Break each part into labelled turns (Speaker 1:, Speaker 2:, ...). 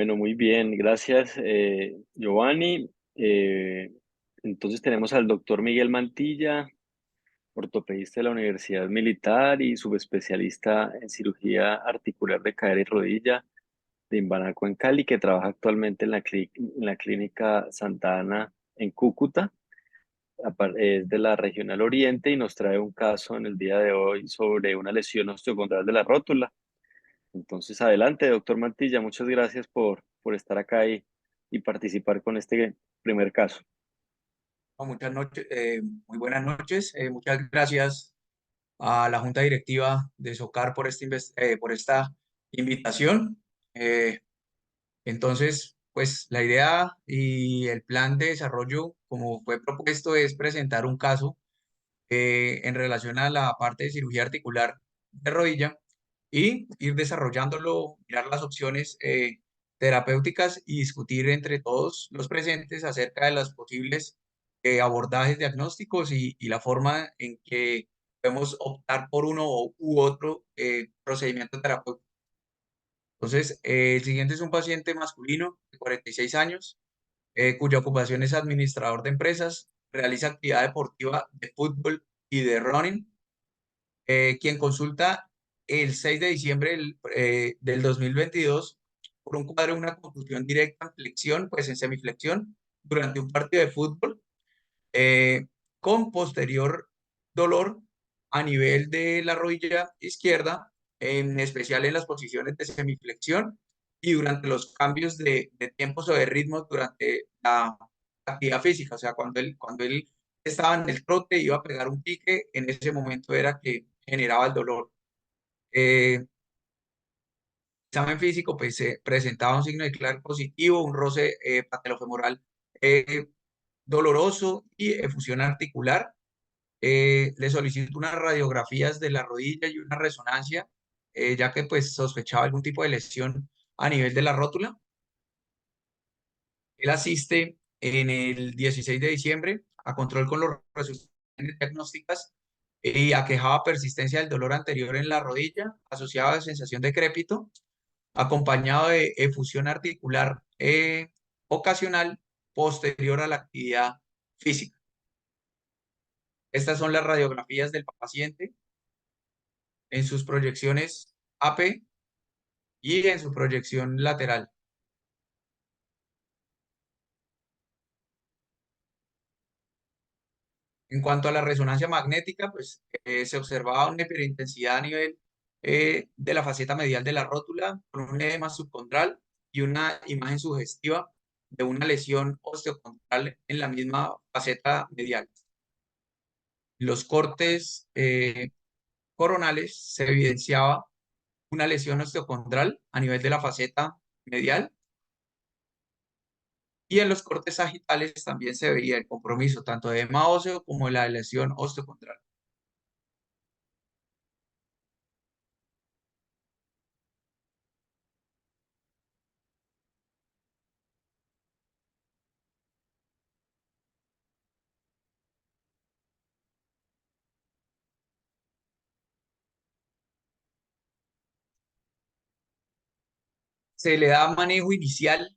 Speaker 1: Bueno, muy bien, gracias, Giovanni. Entonces tenemos al doctor Miguel Mantilla, ortopedista de la Universidad Militar y subespecialista en cirugía articular de cadera y rodilla de Imbanaco en Cali, que trabaja actualmente en la clínica Santa Ana en Cúcuta. Es de la Regional Oriente y nos trae un caso en el día de hoy sobre una lesión osteocondral de la rótula. Entonces, adelante, doctor Mantilla, muchas gracias por estar acá y participar con este primer caso.
Speaker 2: Muchas noches, muy buenas noches. Muchas gracias a la Junta Directiva de SOCAR por por esta invitación. Eh, entonces, pues la idea y el plan de desarrollo, como fue propuesto, es presentar un caso en relación a la parte de cirugía articular de rodilla y ir desarrollándolo, mirar las opciones terapéuticas y discutir entre todos los presentes acerca de los posibles abordajes diagnósticos y la forma en que podemos optar por uno u otro procedimiento terapéutico. Entonces, el siguiente es un paciente masculino de 46 años, cuya ocupación es administrador de empresas, realiza actividad deportiva de fútbol y de running, quien consulta el 6 de diciembre del 2022 por un cuadro de una contusión directa en flexión, pues en semiflexión, durante un partido de fútbol, eh, con posterior dolor a nivel de la rodilla izquierda, en especial en las posiciones de semiflexión y durante los cambios de tiempos o de ritmos durante la actividad física. O sea, cuando él estaba en el trote, iba a pegar un pique, en ese momento era que generaba el dolor. Eh, Examen físico, pues se presentaba un signo de Clark positivo, un roce patelofemoral eh, doloroso y efusión articular. Le solicito unas radiografías de la rodilla y una resonancia, ya que pues sospechaba algún tipo de lesión a nivel de la rótula. Él asiste en el 16 de diciembre a control con los resultados diagnósticas y aquejaba persistencia del dolor anterior en la rodilla, asociado a sensación de crépito, acompañado de efusión articular ocasional posterior a la actividad física. Estas son las radiografías del paciente en sus proyecciones AP y en su proyección lateral. En cuanto a la resonancia magnética, pues se observaba una hiperintensidad a nivel de la faceta medial de la rótula con un edema subcondral y una imagen sugestiva de una lesión osteocondral en la misma faceta medial. Los cortes coronales se evidenciaba una lesión osteocondral a nivel de la faceta medial y en los cortes sagitales también se veía el compromiso tanto de edema óseo como de la lesión osteocondral. Se le da manejo inicial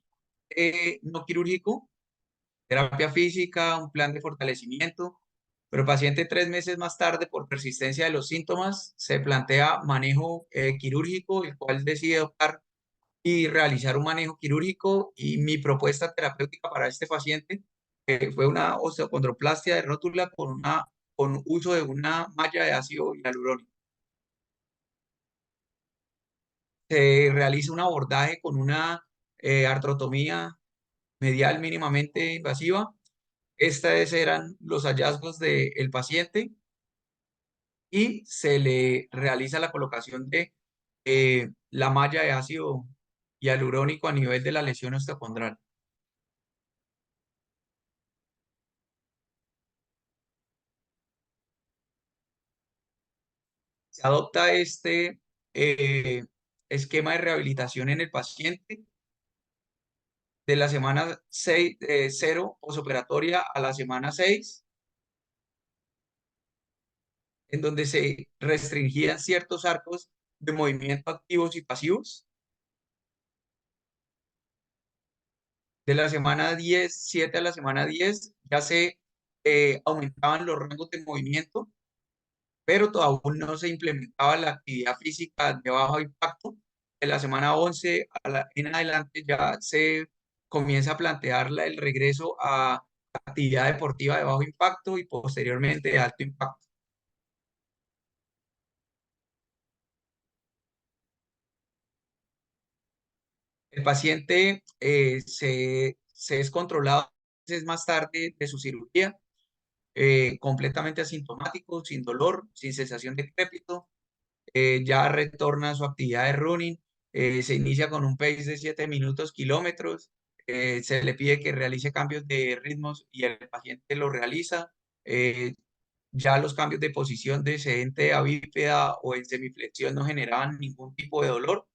Speaker 2: no quirúrgico, terapia física, un plan de fortalecimiento, pero el paciente 3 meses más tarde, por persistencia de los síntomas, se plantea manejo quirúrgico, el cual decide optar y realizar un manejo quirúrgico y mi propuesta terapéutica para este paciente fue una osteocondroplastia de rótula con uso de una malla de ácido hialurónico. Se realiza un abordaje con una artrotomía medial mínimamente invasiva. Estos eran los hallazgos del paciente y se le realiza la colocación de la malla de ácido hialurónico a nivel de la lesión osteocondral. Se adopta este eh, esquema de rehabilitación en el paciente de la semana 6, 0 posoperatoria a la semana 6, en donde se restringían ciertos arcos de movimiento activos y pasivos. De la semana 10 7 a la semana 10 ya se aumentaban los rangos de movimiento, pero aún no se implementaba la actividad física de bajo impacto. De la semana 11 en adelante ya se comienza a plantear el regreso a actividad deportiva de bajo impacto y posteriormente de alto impacto. El paciente se es controlado meses más tarde de su cirugía, completamente asintomático, sin dolor, sin sensación de crépito, ya retorna a su actividad de running, se inicia con un pace de 7 minutos kilómetros, se le pide que realice cambios de ritmos y el paciente lo realiza. eh, ya los cambios de posición de sedente a bípeda o en semiflexión no generaban ningún tipo de dolor.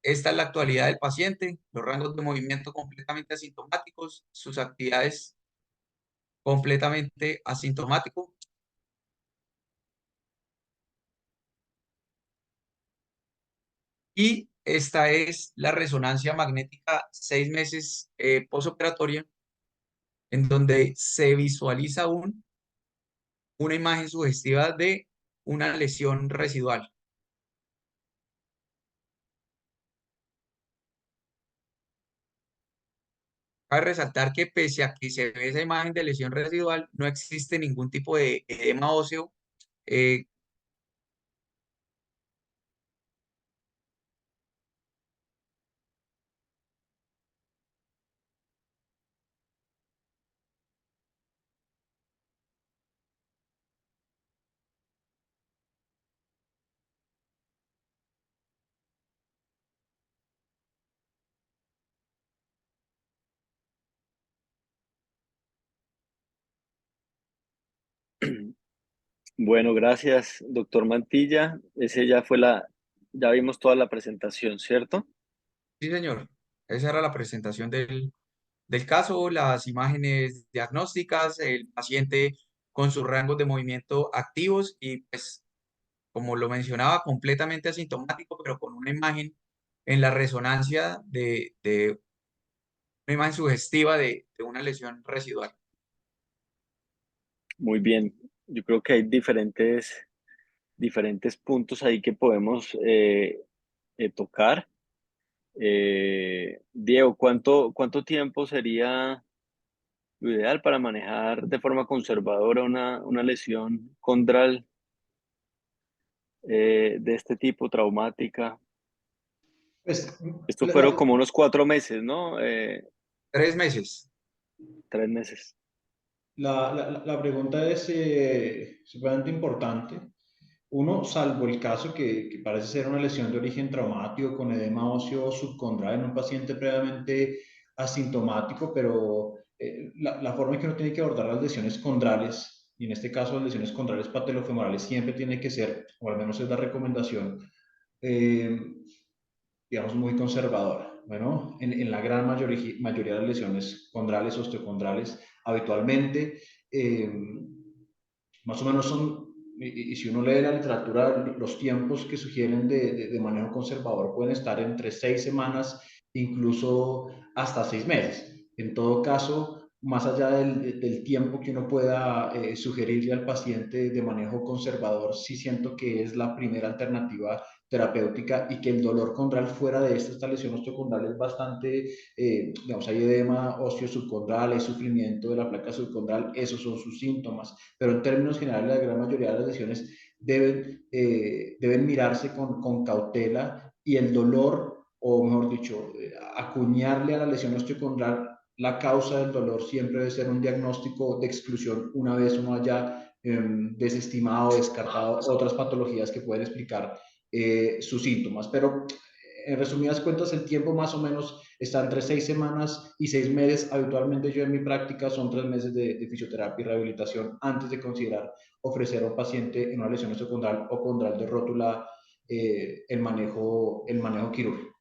Speaker 2: Esta es la actualidad del paciente, los rangos de movimiento completamente asintomáticos, sus actividades completamente asintomáticos. Y esta es la resonancia magnética 6 meses posoperatoria, en donde se visualiza una imagen sugestiva de una lesión residual. Cabe resaltar que pese a que se ve esa imagen de lesión residual, no existe ningún tipo de edema óseo. eh,
Speaker 1: Bueno, gracias, doctor Mantilla. Ese ya fue ya vimos toda la presentación, ¿cierto?
Speaker 2: sí, señor. Esa era la presentación del caso, las imágenes diagnósticas, el paciente con sus rangos de movimiento activos y pues como lo mencionaba, completamente asintomático, pero con una imagen en la resonancia de una imagen sugestiva de una lesión residual.
Speaker 1: Muy bien. Yo creo que hay diferentes puntos ahí que podemos tocar. Diego, ¿cuánto tiempo sería lo ideal para manejar de forma conservadora una lesión condral de este tipo, traumática?
Speaker 3: Pues,
Speaker 1: Esto
Speaker 3: la,
Speaker 1: fueron
Speaker 3: la-
Speaker 1: como unos 4 meses, ¿no?
Speaker 2: 3 meses.
Speaker 1: 3 meses.
Speaker 3: la pregunta es supremamente importante. Uno, salvo el caso que parece ser una lesión de origen traumático con edema óseo subcondral en un paciente previamente asintomático, pero la forma en que uno tiene que abordar las lesiones condrales, y en este caso las lesiones condrales patelofemorales, siempre tiene que ser, o al menos es la recomendación, eh, digamos, muy conservadora. Bueno, en la gran mayoría de las lesiones condrales, osteocondrales, habitualmente, eh, más o menos son, y si uno lee la literatura, los tiempos que sugieren de manejo conservador pueden estar entre 6 semanas, incluso hasta 6 meses. En todo caso, más allá del tiempo que uno pueda sugerirle al paciente de manejo conservador, sí siento que es la primera alternativa terapéutica y que el dolor condral fuera de esta lesión osteocondral es bastante, digamos, hay edema óseo subcondral, hay sufrimiento de la placa subcondral, esos son sus síntomas, pero en términos generales la gran mayoría de las lesiones deben mirarse con cautela y el dolor, o mejor dicho, acuñarle a la lesión osteocondral la causa del dolor siempre debe ser un diagnóstico de exclusión una vez uno haya desestimado, descartado otras patologías que pueden explicar sus síntomas. Pero en resumidas cuentas, el tiempo más o menos está entre 6 semanas y 6 meses. Habitualmente yo en mi práctica son 3 meses de fisioterapia y rehabilitación antes de considerar ofrecer a un paciente en una lesión osteocondral o condral de rótula el manejo quirúrgico.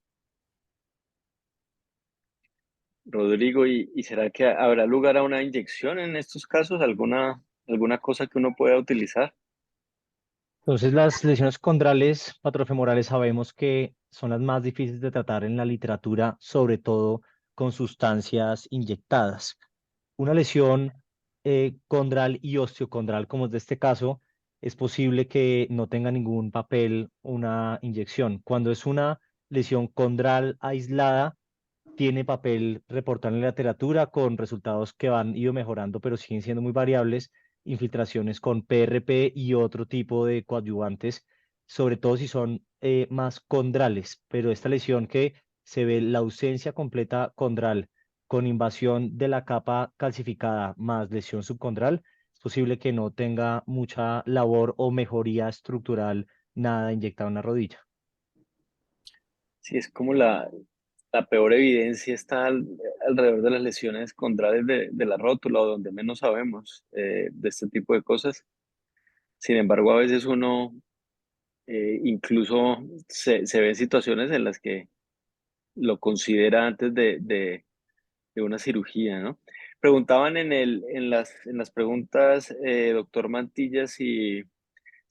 Speaker 1: Rodrigo, ¿y será que habrá lugar a una inyección en estos casos? ¿Alguna cosa que uno pueda utilizar?
Speaker 4: Entonces, las lesiones condrales patrofemorales sabemos que son las más difíciles de tratar en la literatura, sobre todo con sustancias inyectadas. Una lesión condral y osteocondral, como es de este caso, es posible que no tenga ningún papel una inyección. Cuando es una lesión condral aislada, tiene papel reportado en la literatura con resultados que van ido mejorando, pero siguen siendo muy variables, infiltraciones con PRP y otro tipo de coadyuvantes, sobre todo si son más condrales, pero esta lesión que se ve la ausencia completa condral con invasión de la capa calcificada más lesión subcondral, es posible que no tenga mucha labor o mejoría estructural nada inyectado en la rodilla.
Speaker 1: Sí, es como la peor evidencia está alrededor de las lesiones condrales de la rótula o donde menos sabemos de este tipo de cosas. Sin embargo, a veces uno incluso se ve en situaciones en las que lo considera antes de una cirugía, ¿no? Preguntaban en las preguntas, doctor Mantilla, si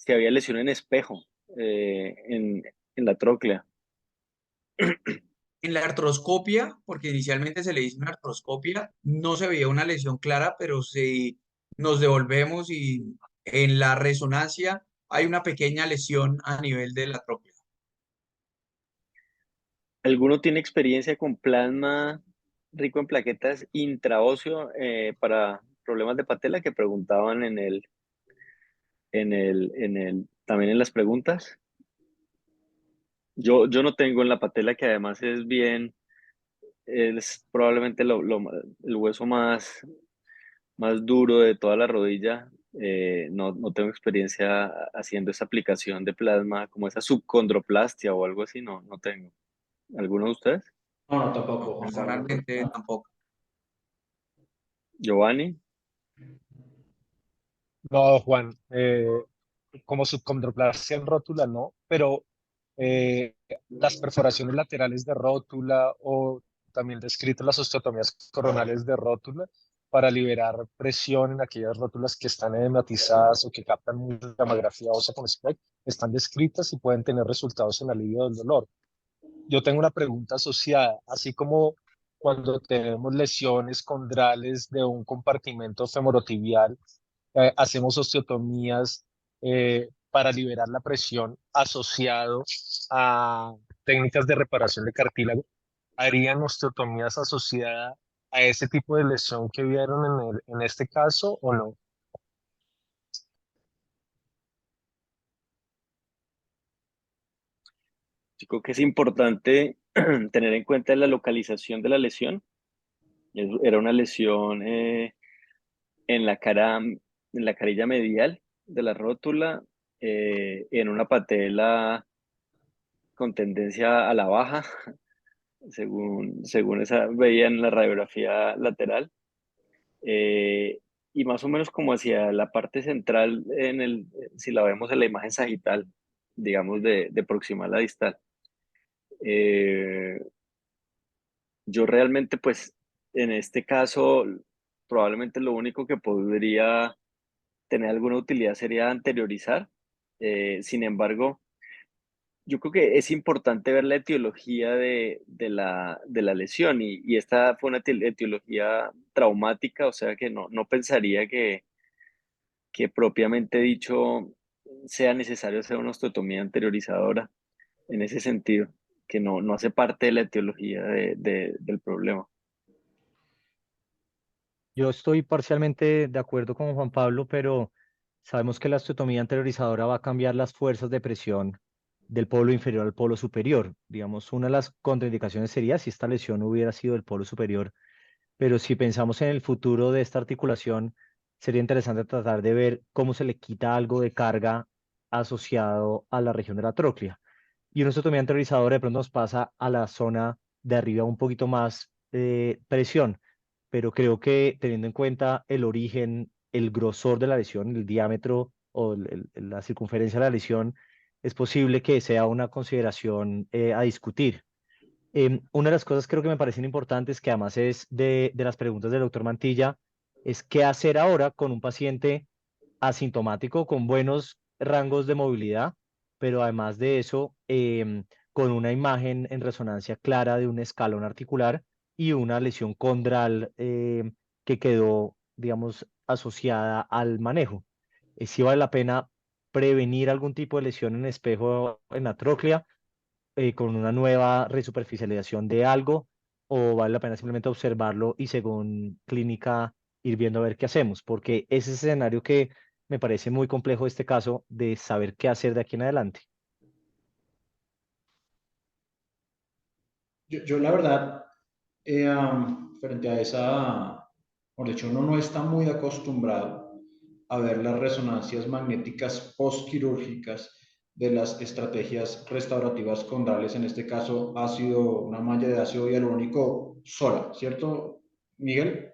Speaker 1: había lesión en espejo en la tróclea.
Speaker 2: En la artroscopia, porque inicialmente se le hizo una artroscopia, no se veía una lesión clara, pero si nos devolvemos y en la resonancia hay una pequeña lesión a nivel de la trópia.
Speaker 1: ¿Alguno tiene experiencia con plasma rico en plaquetas intraóseo para problemas de patela que preguntaban también en las preguntas? Yo no tengo en la patela, que además es probablemente el hueso más duro de toda la rodilla. No tengo experiencia haciendo esa aplicación de plasma, como esa subcondroplastia o algo así, no tengo. ¿Alguno de ustedes?
Speaker 3: No, no,
Speaker 2: No,
Speaker 3: tampoco, Juan Carlos.
Speaker 2: personalmente tampoco.
Speaker 1: Giovanni.
Speaker 5: No, Juan, como subcondroplasia en rótula no, pero las perforaciones laterales de rótula o también descritas las osteotomías coronales de rótula para liberar presión en aquellas rótulas que están edematizadas o que captan mucha gammagrafía ósea con SPECT, están descritas y pueden tener resultados en alivio del dolor. Yo tengo una pregunta asociada, así como cuando tenemos lesiones condrales de un compartimento femorotibial, hacemos osteotomías para liberar la presión asociado a técnicas de reparación de cartílago. ¿Harían osteotomías asociadas a ese tipo de lesión que vieron en este caso o no?
Speaker 1: Yo creo que es importante tener en cuenta la localización de la lesión. Era una lesión en la en la carilla medial de la rótula, en una patela con tendencia a la baja, según esa veía en la radiografía lateral, eh, y más o menos como hacia la parte central, si la vemos en la imagen sagital, digamos de proximal a distal. Eh, Yo realmente, pues, en este caso, probablemente lo único que podría tener alguna utilidad sería anteriorizar. Sin embargo, yo creo que es importante ver la etiología de la lesión y esta fue una etiología traumática, o sea que no pensaría que propiamente dicho sea necesario hacer una osteotomía anteriorizadora en ese sentido, que no hace parte de la etiología del problema.
Speaker 4: Yo estoy parcialmente de acuerdo con Juan Pablo, pero sabemos que la osteotomía anteriorizadora va a cambiar las fuerzas de presión del polo inferior al polo superior. Digamos, una de las contraindicaciones sería si esta lesión hubiera sido del polo superior, pero si pensamos en el futuro de esta articulación, sería interesante tratar de ver cómo se le quita algo de carga asociado a la región de la tróclea. Y una osteotomía anteriorizadora de pronto nos pasa a la zona de arriba un poquito más presión, pero creo que teniendo en cuenta el origen, el grosor de la lesión, el diámetro o la circunferencia de la lesión, es posible que sea una consideración a discutir. Una de las cosas creo que me parecen importantes, que además es de las preguntas del doctor Mantilla, es qué hacer ahora con un paciente asintomático con buenos rangos de movilidad, pero además de eso, con una imagen en resonancia clara de un escalón articular y una lesión condral que quedó, digamos, asociada al manejo. Si vale la pena prevenir algún tipo de lesión en espejo en la tróclea con una nueva resuperficialización de algo, o vale la pena simplemente observarlo y según clínica ir viendo a ver qué hacemos, porque ese es el escenario que me parece muy complejo este caso de saber qué hacer de aquí en adelante.
Speaker 3: Yo la verdad, frente a esa, por hecho, uno no está muy acostumbrado a ver las resonancias magnéticas postquirúrgicas de las estrategias restaurativas condrales. En este caso ha sido una malla de ácido hialurónico sola, ¿cierto, Miguel?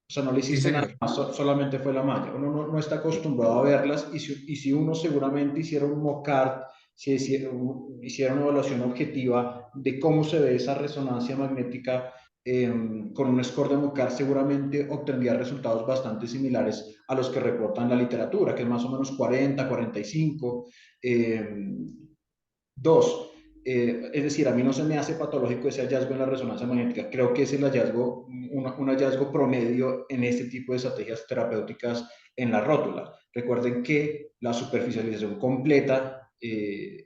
Speaker 3: O sea, no le
Speaker 2: Sí,
Speaker 3: hiciste nada
Speaker 2: señor.
Speaker 3: más, solamente fue la malla. Uno no está acostumbrado a verlas y si uno seguramente hiciera un mock-up, si hiciera una evaluación objetiva de cómo se ve esa resonancia magnética con un score de mock-up, seguramente obtendría resultados bastante similares a los que reportan la literatura, que es más o menos 40, 45. Dos, es decir, a mí no se me hace patológico ese hallazgo en la resonancia magnética. Creo que es el hallazgo, un hallazgo promedio en este tipo de estrategias terapéuticas en la rótula. Recuerden que la superficialización completa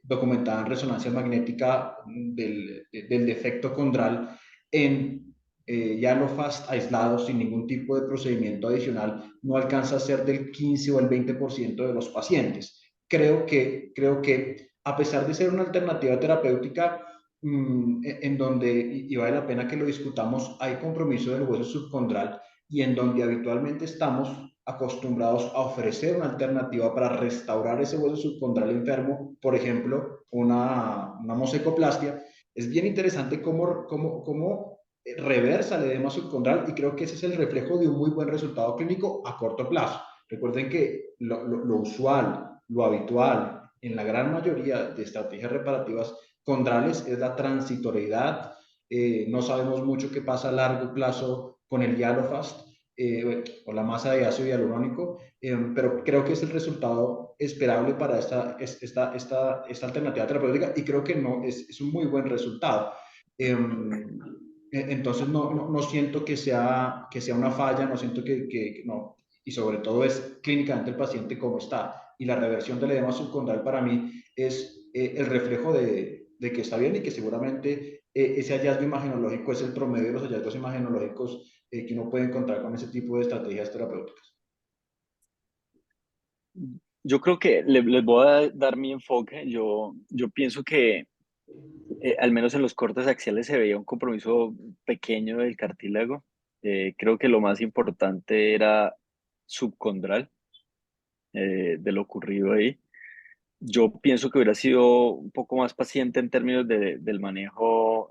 Speaker 3: documentada en resonancia magnética del defecto condral en Yalofast aislado sin ningún tipo de procedimiento adicional no alcanza a ser del 15 o el 20% de los pacientes. Creo que a pesar de ser una alternativa terapéutica en donde, y vale la pena que lo discutamos, hay compromiso del hueso subcondral y en donde habitualmente estamos acostumbrados a ofrecer una alternativa para restaurar ese hueso subcondral enfermo, por ejemplo, una mosecoplastia. Es bien interesante cómo reversa el edema subcondral y creo que ese es el reflejo de un muy buen resultado clínico a corto plazo. Recuerden que lo usual, lo habitual, en la gran mayoría de estrategias reparativas condrales es la transitoriedad. No sabemos mucho qué pasa a largo plazo con el Yalofast o la masa de ácido hialurónico, pero creo que es el resultado esperable para esta alternativa terapéutica y creo que no, es un muy buen resultado. Entonces no siento que sea una falla, no siento que no, y sobre todo es clínicamente el paciente cómo está. Y la reversión del edema subcondral para mí es el reflejo de que está bien y que seguramente ese hallazgo imagenológico es el promedio de los hallazgos imagenológicos que uno puede encontrar con ese tipo de estrategias terapéuticas.
Speaker 1: Yo creo que les voy a dar mi enfoque. Yo pienso que al menos en los cortes axiales se veía un compromiso pequeño del cartílago. Creo que lo más importante era subcondral de lo ocurrido ahí. Yo pienso que hubiera sido un poco más paciente en términos del manejo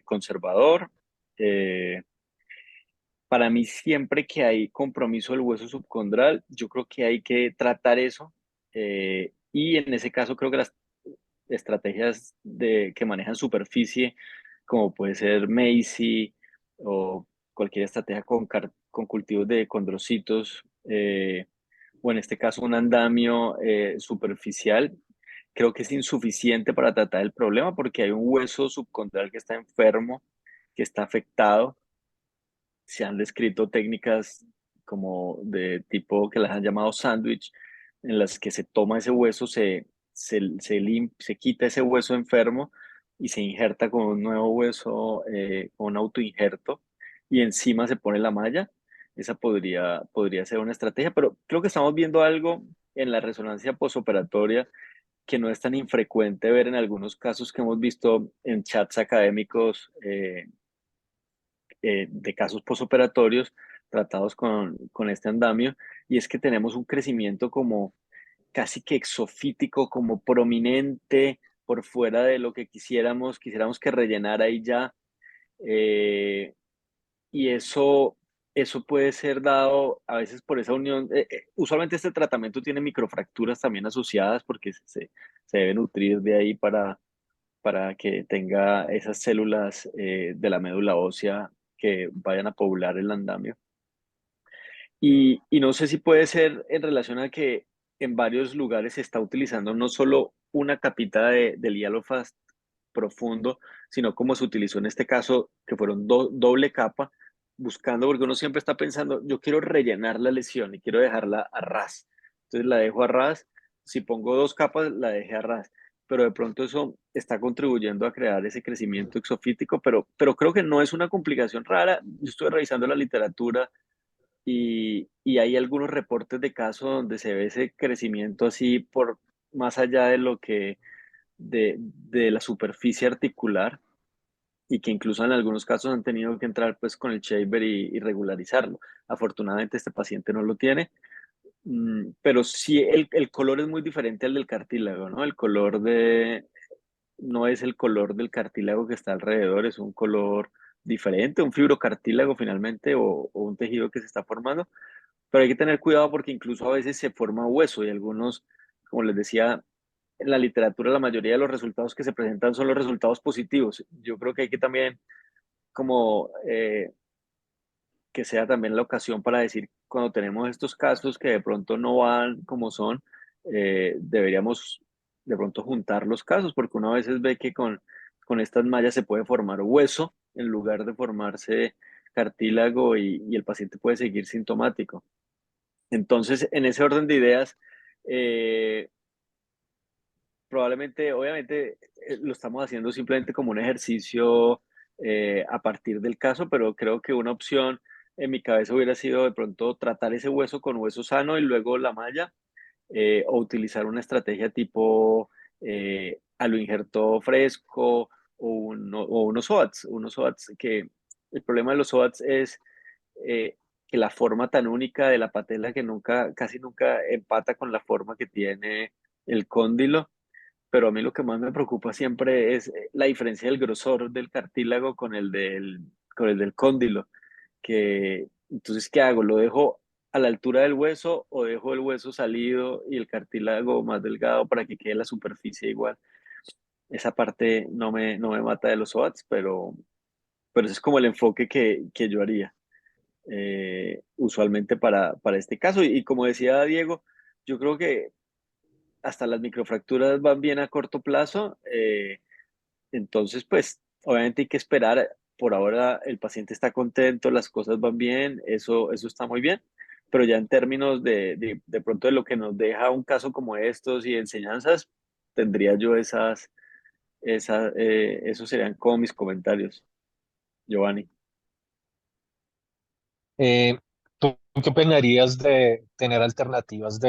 Speaker 1: conservador. Eh, para mí, siempre que hay compromiso del hueso subcondral, yo creo que hay que tratar eso. Y en ese caso, creo que las estrategias que manejan superficie, como puede ser Macy o cualquier estrategia con cultivos de condrocitos, o en este caso un andamio superficial, creo que es insuficiente para tratar el problema porque hay un hueso subcondral que está enfermo, que está afectado. Se han descrito técnicas como de tipo que las han llamado sándwich, en las que se toma ese hueso, se quita ese hueso enfermo y se injerta con un nuevo hueso, con un autoinjerto, y encima se pone la malla. Esa podría ser una estrategia, pero creo que estamos viendo algo en la resonancia posoperatoria que no es tan infrecuente ver en algunos casos que hemos visto en chats académicos de casos posoperatorios tratados con este andamio, y es que tenemos un crecimiento como casi que exofítico, como prominente por fuera de lo que quisiéramos que rellenara ahí ya, eh, y eso puede ser dado a veces por esa unión. Usualmente este tratamiento tiene microfracturas también asociadas porque se debe nutrir de ahí para que tenga esas células de la médula ósea que vayan a poblar el andamio. Y no sé si puede ser en relación a que en varios lugares se está utilizando no solo una capita del hielo fast profundo, sino como se utilizó en este caso, que fueron doble capa, buscando, porque uno siempre está pensando, yo quiero rellenar la lesión y quiero dejarla a ras. Entonces la dejo a ras, si pongo dos capas, la dejé a ras, pero de pronto eso está contribuyendo a crear ese crecimiento exofítico, pero creo que no es una complicación rara. Yo estuve revisando la literatura y hay algunos reportes de casos donde se ve ese crecimiento así por más allá de lo que de la superficie articular y que incluso en algunos casos han tenido que entrar pues con el shaver y regularizarlo. Afortunadamente este paciente no lo tiene, pero sí el color es muy diferente al del cartílago, ¿no? El color no es el color del cartílago que está alrededor, es un color diferente, un fibrocartílago finalmente o un tejido que se está formando, pero hay que tener cuidado porque incluso a veces se forma hueso y algunos, como les decía, en la literatura la mayoría de los resultados que se presentan son los resultados positivos. Yo creo que hay que también como que sea también la ocasión para decir cuando tenemos estos casos que de pronto no van como son, deberíamos de pronto juntar los casos porque uno a veces ve que con estas mallas se puede formar hueso en lugar de formarse cartílago y el paciente puede seguir sintomático. Entonces, en ese orden de ideas, eh, probablemente, obviamente, lo estamos haciendo simplemente como un ejercicio a partir del caso, pero creo que una opción en mi cabeza hubiera sido de pronto tratar ese hueso con hueso sano y luego la malla, o utilizar una estrategia tipo aloinjerto fresco o unos OATS, que el problema de los OATS es que la forma tan única de la patela que casi nunca empata con la forma que tiene el cóndilo, pero a mí lo que más me preocupa siempre es la diferencia del grosor del cartílago con el del cóndilo, que entonces, ¿qué hago? ¿Lo dejo a la altura del hueso o dejo el hueso salido y el cartílago más delgado para que quede la superficie igual? Esa parte no me mata de los OATS, pero ese es como el enfoque que yo haría usualmente para este caso. Y como decía Diego, yo creo que hasta las microfracturas van bien a corto plazo. Entonces, pues, obviamente hay que esperar. Por ahora el paciente está contento, las cosas van bien, eso está muy bien. Pero ya en términos de pronto de lo que nos deja un caso como estos y enseñanzas, tendría yo esos serían como mis comentarios, Giovanni.
Speaker 5: ¿Tú qué opinarías de tener alternativas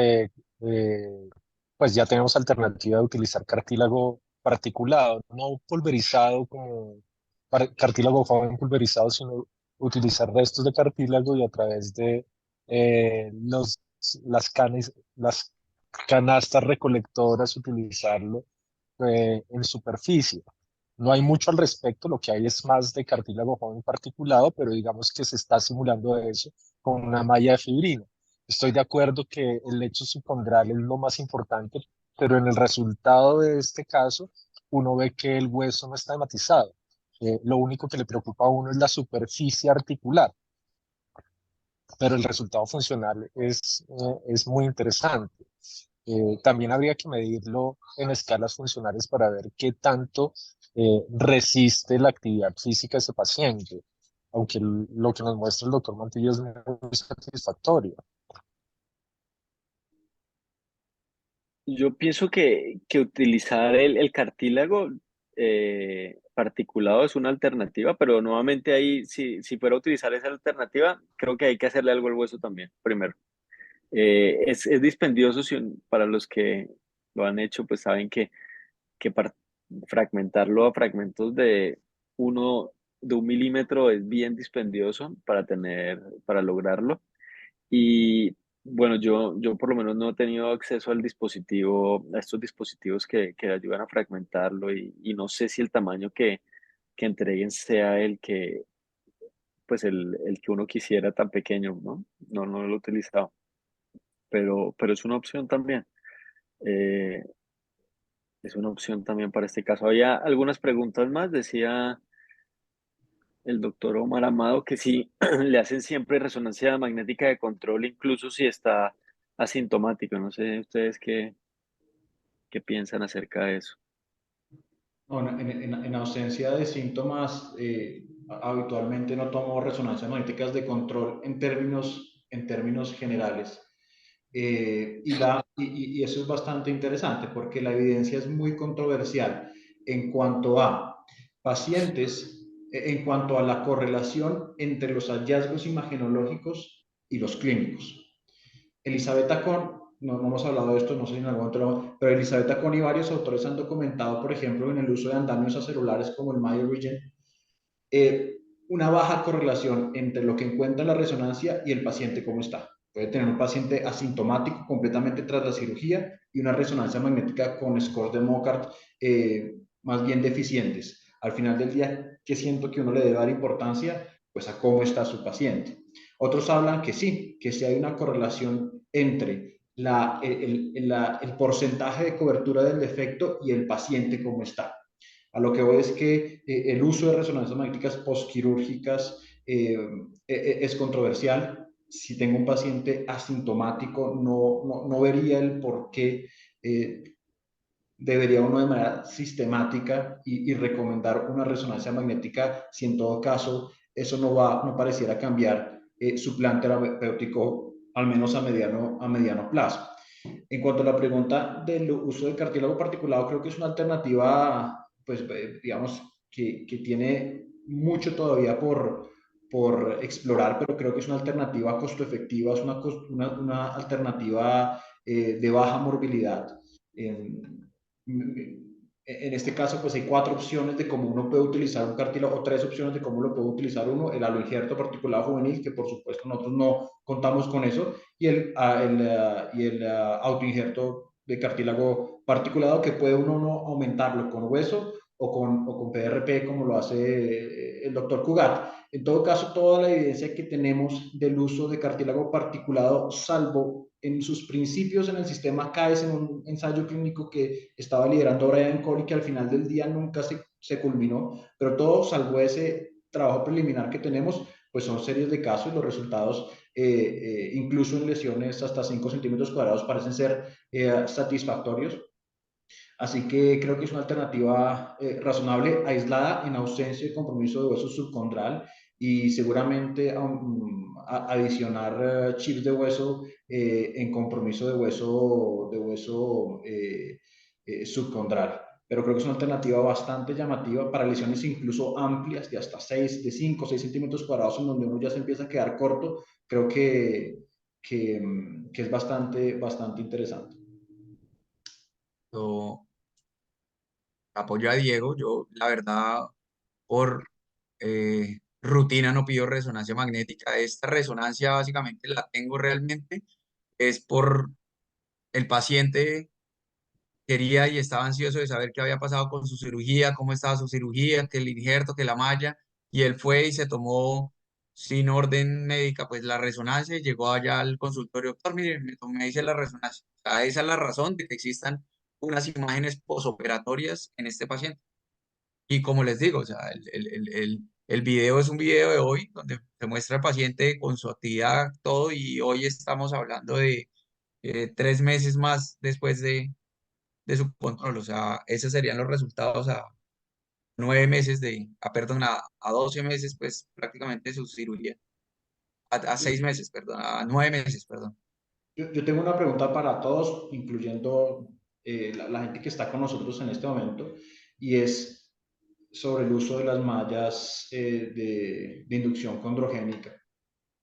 Speaker 5: pues ya tenemos alternativa de utilizar cartílago particulado, no pulverizado como cartílago joven pulverizado, sino utilizar restos de cartílago y a través de las canastas recolectoras utilizarlo en superficie? No hay mucho al respecto, lo que hay es más de cartílago joven particulado, pero digamos que se está simulando eso con una malla de fibrina. Estoy de acuerdo que el lecho subcondral es lo más importante, pero en el resultado de este caso, uno ve que el hueso no está hematizado. Lo único que le preocupa a uno es la superficie articular, pero el resultado funcional es muy interesante. También habría que medirlo en escalas funcionales para ver qué tanto resiste la actividad física de ese paciente, aunque lo que nos muestra el doctor Mantillo es muy satisfactorio.
Speaker 1: Yo pienso que utilizar el cartílago particulado es una alternativa, pero nuevamente ahí, si fuera a utilizar esa alternativa, creo que hay que hacerle algo al hueso también, primero. Es dispendioso para los que lo han hecho, pues saben que fragmentarlo a fragmentos uno, de 1 milímetro es bien dispendioso para lograrlo. Y bueno, yo por lo menos no he tenido acceso a estos dispositivos que ayudan a fragmentarlo y no sé si el tamaño que entreguen sea pues el que uno quisiera tan pequeño, ¿no? No lo he utilizado, pero es una opción también. Eh, es una opción también para este caso. Había algunas preguntas más, decía el doctor Omar Amado, que sí le hacen siempre resonancia magnética de control, incluso si está asintomático. No sé ustedes qué piensan acerca de eso.
Speaker 3: Bueno, en ausencia de síntomas, habitualmente no tomo resonancias magnéticas de control en términos generales. Y eso es bastante interesante porque la evidencia es muy controversial en cuanto a pacientes, en cuanto a la correlación entre los hallazgos imagenológicos y los clínicos. Elizabeth Acon, no hemos hablado de esto, no sé si en algún otro, pero Elizabeth Acon y varios autores han documentado, por ejemplo, en el uso de andamios acelulares como el MyoRegen, eh, una baja correlación entre lo que encuentra la resonancia y el paciente cómo está. Puede tener un paciente asintomático completamente tras la cirugía y una resonancia magnética con scores de Mocart más bien deficientes. Al final del día, ¿qué siento que uno le debe dar importancia? Pues a cómo está su paciente. Otros hablan que sí hay una correlación entre el porcentaje de cobertura del defecto y el paciente cómo está. A lo que voy es que el uso de resonancias magnéticas postquirúrgicas es controversial. Si tengo un paciente asintomático, no vería el por qué debería uno de manera sistemática y recomendar una resonancia magnética si en todo caso eso no pareciera cambiar su plan terapéutico, al menos a mediano plazo. En cuanto a la pregunta del uso de cartílago particulado, creo que es una alternativa, pues, digamos, que tiene mucho todavía por explorar, pero creo que es una alternativa costo efectiva, es una alternativa de baja morbilidad. En este caso, pues hay 4 opciones de cómo uno puede utilizar un cartílago, o 3 opciones de cómo lo puede utilizar uno: el aloinjerto particulado juvenil, que por supuesto nosotros no contamos con eso, y el autoinjerto de cartílago particulado, que puede uno no aumentarlo con hueso o con PRP, como lo hace el doctor Cugat. En todo caso, toda la evidencia que tenemos del uso de cartílago particulado, salvo en sus principios en el sistema CAES, en un ensayo clínico que estaba liderando Brian Cole, que al final del día nunca se culminó, pero todo salvo ese trabajo preliminar que tenemos, pues son series de casos y los resultados, incluso en lesiones hasta 5 centímetros cuadrados, parecen ser satisfactorios. Así que creo que es una alternativa razonable, aislada, en ausencia de compromiso de hueso subcondral, y seguramente adicionar chips de hueso en compromiso de hueso subcondral. Pero creo que es una alternativa bastante llamativa para lesiones incluso amplias de hasta 5 o 6 centímetros cuadrados, en donde uno ya se empieza a quedar corto. Creo que es bastante interesante.
Speaker 2: Yo apoyo a Diego. Yo, la verdad, por rutina no pido resonancia magnética. Esta resonancia básicamente la tengo realmente, es por el paciente quería y estaba ansioso de saber qué había pasado con su cirugía, cómo estaba su cirugía, que el injerto, que la malla, y él fue y se tomó sin orden médica pues la resonancia y llegó allá al consultorio: doctor, mire, me hice la resonancia. O sea, esa es la razón de que existan unas imágenes posoperatorias en este paciente. Y como les digo, o sea, el video es un video de hoy donde se muestra al paciente con su actividad, todo, y hoy estamos hablando de 3 meses más después de su control. O sea, esos serían los resultados a 9 meses perdón, a 12 meses, pues prácticamente su cirugía. A 6 meses, perdón, a 9 meses, perdón.
Speaker 3: Yo tengo una pregunta para todos, incluyendo la gente que está con nosotros en este momento, y es sobre el uso de las mallas de inducción condrogénica.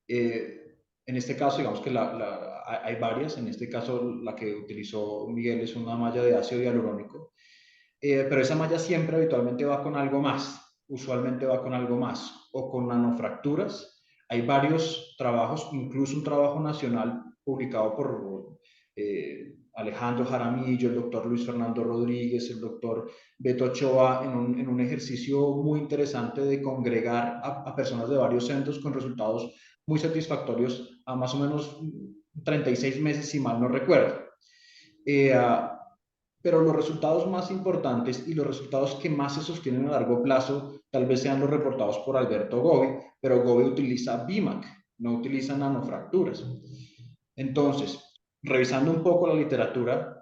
Speaker 3: En este caso, digamos que hay varias. En este caso, la que utilizó Miguel es una malla de ácido hialurónico, pero esa malla siempre habitualmente va con algo más, usualmente va con algo más, o con nanofracturas. Hay varios trabajos, incluso un trabajo nacional publicado por Alejandro Jaramillo, el doctor Luis Fernando Rodríguez, el doctor Beto Ochoa, en un ejercicio muy interesante de congregar a personas de varios centros con resultados muy satisfactorios a más o menos 36 meses, si mal no recuerdo. Eh, pero los resultados más importantes y los resultados que más se sostienen a largo plazo tal vez sean los reportados por Alberto Gobi, pero Gobi utiliza BIMAC, no utiliza nanofracturas. Entonces, revisando un poco la literatura,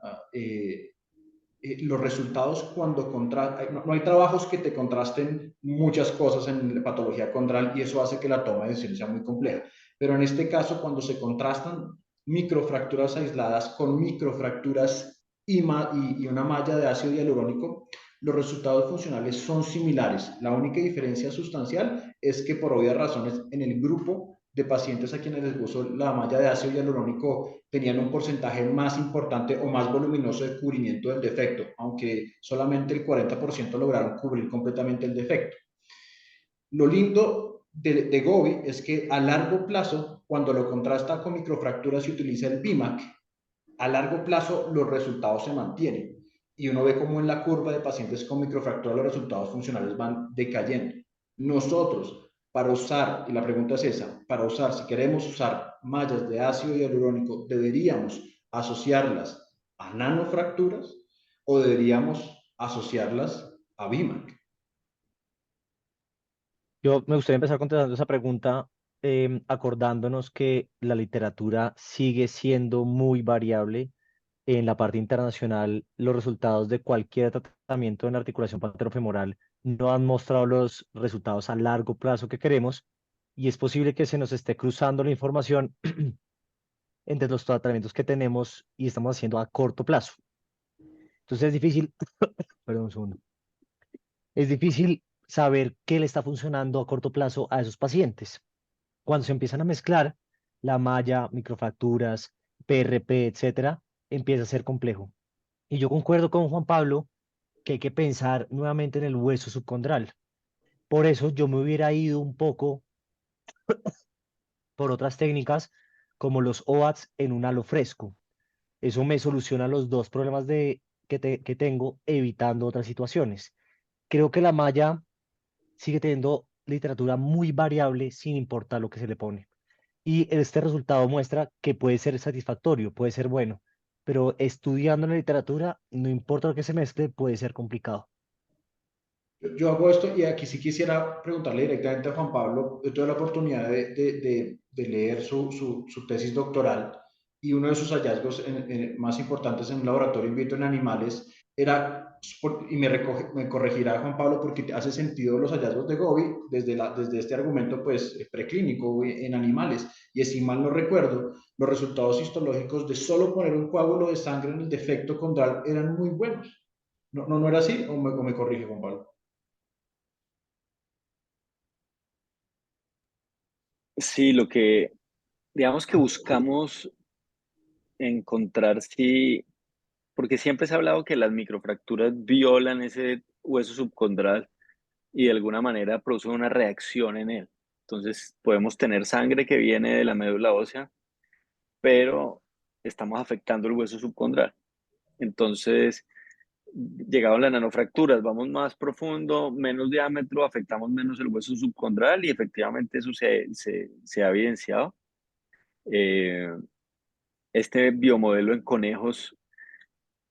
Speaker 3: los resultados cuando no hay trabajos que te contrasten muchas cosas en la patología condral y eso hace que la toma de decisión sea muy compleja. Pero en este caso, cuando se contrastan microfracturas aisladas con microfracturas y una malla de ácido hialurónico, los resultados funcionales son similares. La única diferencia sustancial es que por obvias razones en el grupo de pacientes a quienes les puso la malla de ácido hialurónico tenían un porcentaje más importante o más voluminoso de cubrimiento del defecto, aunque solamente el 40% lograron cubrir completamente el defecto. Lo lindo de Gobi es que a largo plazo, cuando lo contrasta con microfracturas y utiliza el BIMAC, a largo plazo los resultados se mantienen y uno ve como en la curva de pacientes con microfractura los resultados funcionales van decayendo. Nosotros, para usar, y la pregunta es esa, para usar, si queremos usar mallas de ácido hialurónico, ¿deberíamos asociarlas a nanofracturas o deberíamos asociarlas a BIMAC?
Speaker 4: Yo me gustaría empezar contestando esa pregunta, acordándonos que la literatura sigue siendo muy variable. En la parte internacional, los resultados de cualquier tratamiento en articulación paterofemoral no han mostrado los resultados a largo plazo que queremos y es posible que se nos esté cruzando la información entre los tratamientos que tenemos y estamos haciendo a corto plazo. Entonces es difícil, perdón un segundo, es difícil saber qué le está funcionando a corto plazo a esos pacientes. Cuando se empiezan a mezclar la malla, microfracturas, PRP, etcétera, empieza a ser complejo. Y yo concuerdo con Juan Pablo que hay que pensar nuevamente en el hueso subcondral. Por eso yo me hubiera ido un poco por otras técnicas como los OATS en un halo fresco. Eso me soluciona los dos problemas que tengo, evitando otras situaciones. Creo que la malla sigue teniendo literatura muy variable sin importar lo que se le pone. Y este resultado muestra que puede ser satisfactorio, puede ser bueno, pero estudiando la literatura, no importa lo que se mezcle, puede ser complicado.
Speaker 3: Yo hago esto y aquí sí quisiera preguntarle directamente a Juan Pablo. Yo tuve la oportunidad de leer su tesis doctoral y uno de sus hallazgos más importantes en un laboratorio in vitro en animales era, y me corregirá Juan Pablo porque hace sentido los hallazgos de Gobi desde este argumento pues preclínico en animales. Y si mal no recuerdo, los resultados histológicos de solo poner un coágulo de sangre en el defecto condral eran muy buenos. ¿No era así? O me corrige Juan Pablo?
Speaker 1: Sí, digamos que buscamos encontrar si, porque siempre se ha hablado que las microfracturas violan ese hueso subcondral y de alguna manera producen una reacción en él. Entonces, podemos tener sangre que viene de la médula ósea, pero estamos afectando el hueso subcondral. Entonces, llegaron las nanofracturas, vamos más profundo, menos diámetro, afectamos menos el hueso subcondral y efectivamente eso se ha evidenciado. Eh, este biomodelo en conejos,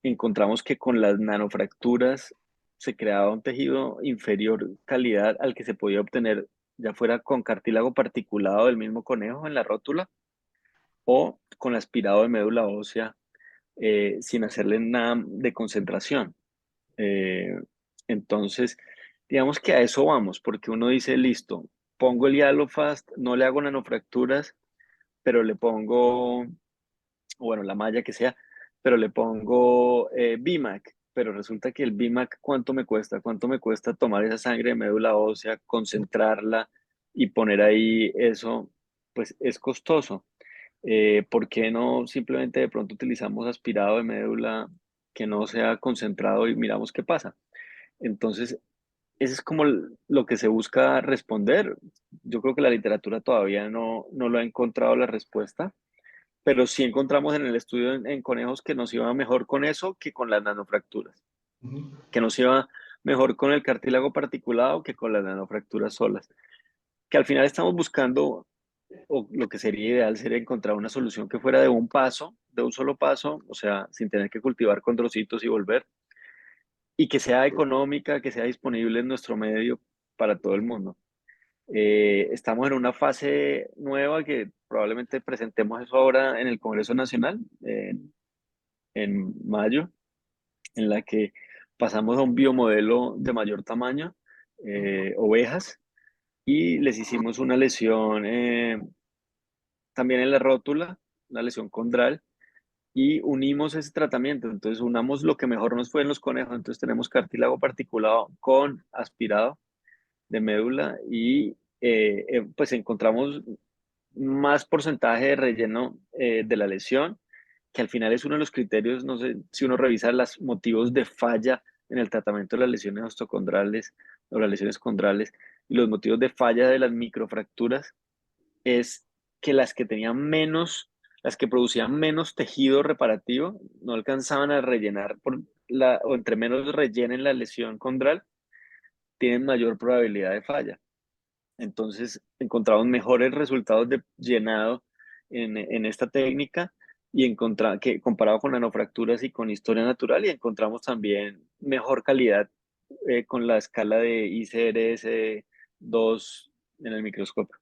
Speaker 1: encontramos que con las nanofracturas se creaba un tejido inferior calidad al que se podía obtener ya fuera con cartílago particulado del mismo conejo en la rótula o con aspirado de médula ósea sin hacerle nada de concentración. Eh, entonces, digamos que a eso vamos, porque uno dice, listo, pongo el Hyalofast, no le hago nanofracturas, pero le pongo, bueno, la malla que sea, pero le pongo BIMAC, pero resulta que el BIMAC, ¿cuánto me cuesta? ¿Cuánto me cuesta tomar esa sangre de médula ósea, concentrarla y poner ahí eso? Pues es costoso. ¿Por qué no simplemente de pronto utilizamos aspirado de médula que no sea concentrado y miramos qué pasa? Entonces, eso es como lo que se busca responder. Yo creo que la literatura todavía no lo ha encontrado la respuesta, pero sí encontramos en el estudio en conejos que nos iba mejor con eso que con las nanofracturas,
Speaker 3: Ujú.
Speaker 1: que nos iba mejor con el cartílago particulado que con las nanofracturas solas, que al final estamos buscando, o lo que sería ideal sería encontrar una solución que fuera de un paso, de un solo paso, o sea, sin tener que cultivar condrocitos y volver, y que sea económica, que sea disponible en nuestro medio para todo el mundo. Estamos en una fase nueva que probablemente presentemos eso ahora en el Congreso Nacional, en mayo, en la que pasamos a un biomodelo de mayor tamaño, ovejas, y les hicimos una lesión también en la rótula, una lesión condral, y unimos ese tratamiento. Entonces, unamos lo que mejor nos fue en los conejos. Entonces, tenemos cartílago particulado con aspirado de médula y pues encontramos más porcentaje de relleno de la lesión, que al final es uno de los criterios, no sé si uno revisa los motivos de falla en el tratamiento de las lesiones osteocondrales o las lesiones condrales, y los motivos de falla de las microfracturas es que las que tenían menos, las que producían menos tejido reparativo, no alcanzaban a rellenar o entre menos rellenen la lesión condral, tienen mayor probabilidad de falla. Entonces encontramos mejores resultados de llenado en esta técnica y que comparado con nanofracturas y con historia natural, y encontramos también mejor calidad con la escala de ICRS-2 en el microscopio.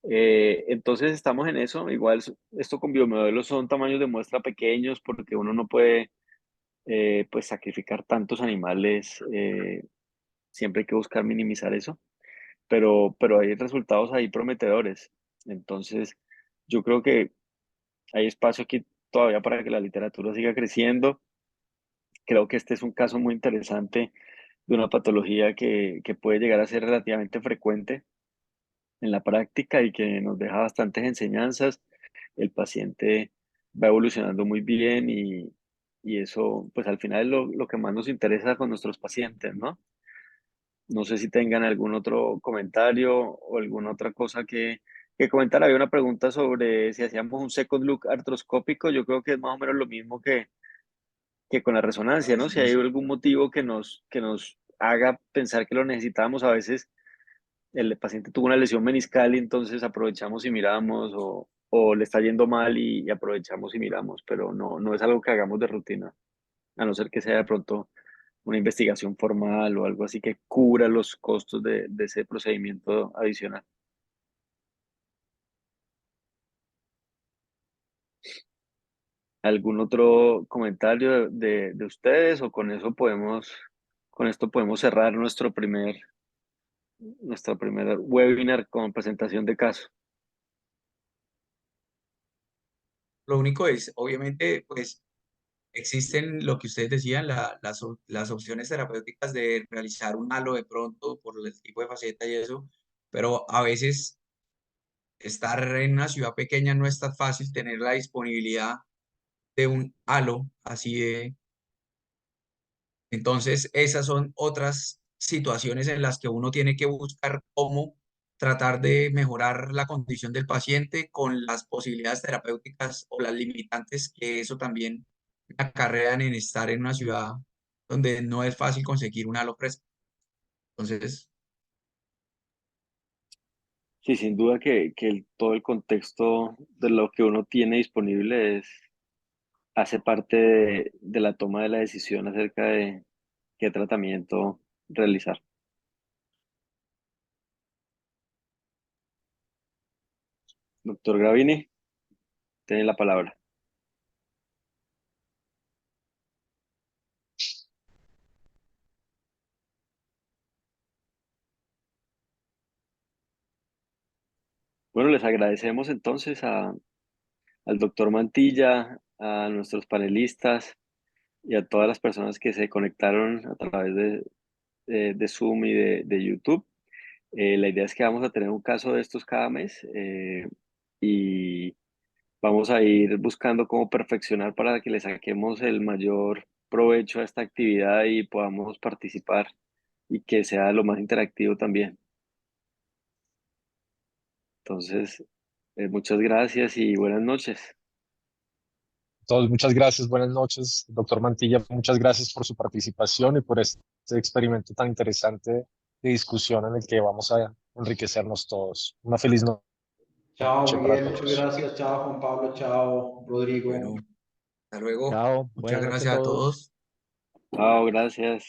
Speaker 1: Entonces estamos en eso. Igual esto con biomodelos son tamaños de muestra pequeños porque uno no puede pues sacrificar tantos animales. Siempre hay que buscar minimizar eso, pero hay resultados ahí prometedores. Entonces yo creo que hay espacio aquí todavía para que la literatura siga creciendo. Creo que este es un caso muy interesante de una patología que puede llegar a ser relativamente frecuente en la práctica y que nos deja bastantes enseñanzas. El paciente va evolucionando muy bien y eso, pues al final es lo que más nos interesa con nuestros pacientes, ¿no? No sé si tengan algún otro comentario o alguna otra cosa que comentar. Había una pregunta sobre si hacíamos un second look artroscópico. Yo creo que es más o menos lo mismo que con la resonancia, ¿no? Si hay algún motivo que nos haga pensar que lo necesitamos, a veces el paciente tuvo una lesión meniscal y entonces aprovechamos y miramos, o le está yendo mal y aprovechamos y miramos, pero no es algo que hagamos de rutina, a no ser que sea de pronto una investigación formal o algo así que cubra los costos de ese procedimiento adicional. ¿Algún otro comentario de ustedes o con esto podemos cerrar nuestro primer webinar con presentación de caso?
Speaker 2: Lo único es, obviamente, pues existen lo que ustedes decían, las opciones terapéuticas de realizar un halo de pronto por el tipo de faceta y eso, pero a veces estar en una ciudad pequeña no es tan fácil tener la disponibilidad de un halo así de... Entonces, esas son otras situaciones en las que uno tiene que buscar cómo tratar de mejorar la condición del paciente con las posibilidades terapéuticas o las limitantes que eso también acarrean en estar en una ciudad donde no es fácil conseguir un halo fresco. Entonces,
Speaker 1: Sí, sin duda todo el contexto de lo que uno tiene disponible hace parte de la toma de la decisión acerca de qué tratamiento realizar. Doctor Gravini, tiene la palabra. Bueno, les agradecemos entonces al doctor Mantilla, a nuestros panelistas y a todas las personas que se conectaron a través de Zoom y de YouTube. La idea es que vamos a tener un caso de estos cada mes, y vamos a ir buscando cómo perfeccionar para que le saquemos el mayor provecho a esta actividad y podamos participar y que sea lo más interactivo también. Entonces, muchas gracias y buenas noches.
Speaker 5: Todos, muchas gracias, buenas noches, doctor Mantilla, muchas gracias por su participación y por este experimento tan interesante de discusión en el que vamos a enriquecernos todos. Una feliz
Speaker 3: Chao,
Speaker 5: noche para
Speaker 3: Miguel, muchas
Speaker 5: todos.
Speaker 3: gracias. Chao, Juan Pablo. Chao, Rodrigo.
Speaker 2: bueno, hasta luego.
Speaker 4: Chao,
Speaker 2: Muchas
Speaker 4: buenas noches a
Speaker 2: gracias a
Speaker 4: todos.
Speaker 2: todos.
Speaker 1: Chao, gracias.